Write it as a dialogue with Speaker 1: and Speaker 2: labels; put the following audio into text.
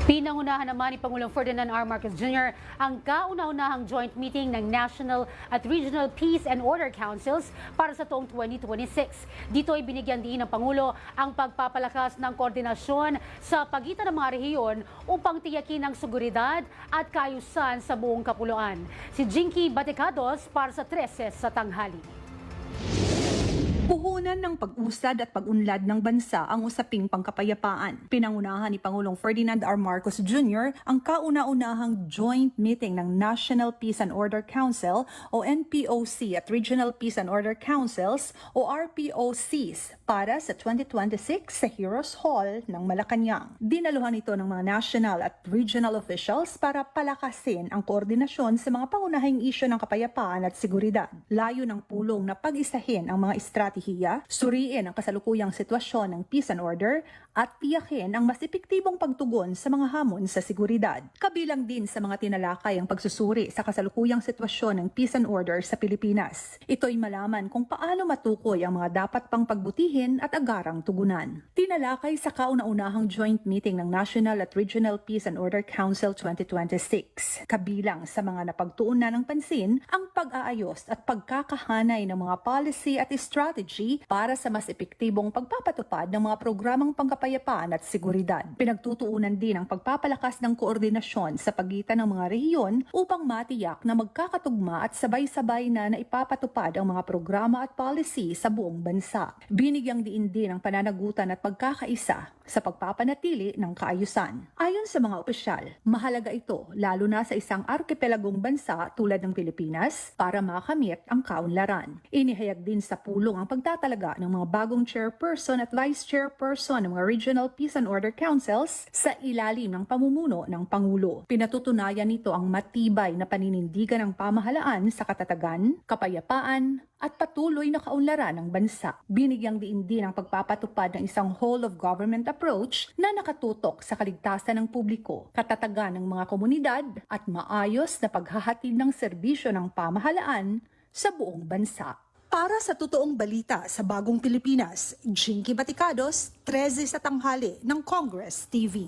Speaker 1: Pinangunahan naman ni Pangulong Ferdinand R. Marcos Jr. ang kauna-unahang joint meeting ng National at Regional Peace and Order Councils para sa taong 2026. Dito ay binigyan din ng Pangulo ang pagpapalakas ng koordinasyon sa pagitan ng mga rehiyon upang tiyakin ang seguridad at kaayusan sa buong kapuluan. Si Jinky Baticados para sa 13 sa tanghali.
Speaker 2: Puhunan ng pag-usad at pag-unlad ng bansa ang usaping pangkapayapaan. Pinangunahan ni Pangulong Ferdinand R. Marcos Jr. ang kauna-unahang joint meeting ng National Peace and Order Council o NPOC at Regional Peace and Order Councils o RPOCs para sa 2026 sa Heroes Hall ng Malacanang. Dinaluhan ito ng mga national at regional officials para palakasin ang koordinasyon sa mga pangunahing isyu ng kapayapaan at seguridad. Layo ng pulong na pag-isahin ang mga estratehiya, suriin ang kasalukuyang sitwasyon ng peace and order at tiyakin ang mas epektibong pagtugon sa mga hamon sa seguridad. Kabilang din sa mga tinalakay ang pagsusuri sa kasalukuyang sitwasyon ng peace and order sa Pilipinas. Ito'y malaman kung paano matukoy ang mga dapat pang pagbutihin at agarang tugunan. Tinalakay sa kauna-unahang joint meeting ng National at Regional Peace and Order Council 2026. Kabilang sa mga napagtuunan ng pansin ang pag-aayos at pagkakahanay ng mga policy at strategy para sa mas epektibong pagpapatupad ng mga programang pangkapayapaan at seguridad. Pinagtutuunan din ang pagpapalakas ng koordinasyon sa pagitan ng mga rehiyon upang matiyak na magkakatugma at sabay-sabay na naipapatupad ang mga programa at policy sa buong bansa. Binigyang diin din ang pananagutan at pagkakaisa sa pagpapanatili ng kaayusan. Ayon sa mga opisyal, mahalaga ito lalo na sa isang arkipelagong bansa tulad ng Pilipinas para makamit ang kaunlaran. Inihayag din sa pulong ang pagtatalaga ng mga bagong chairperson at vice chairperson ng mga Regional Peace and Order Councils sa ilalim ng pamumuno ng Pangulo. Pinatutunayan nito ang matibay na paninindigan ng pamahalaan sa katatagan, kapayapaan, at patuloy na kaunlaran ng bansa. Binigyang diin din ang pagpapatupad ng isang whole-of-government approach na nakatutok sa kaligtasan ng publiko, katatagan ng mga komunidad at maayos na paghahatid ng serbisyo ng pamahalaan sa buong bansa.
Speaker 3: Para sa totoong balita sa Bagong Pilipinas, Jinky Baticados, 13 sa tanghali ng Congress TV.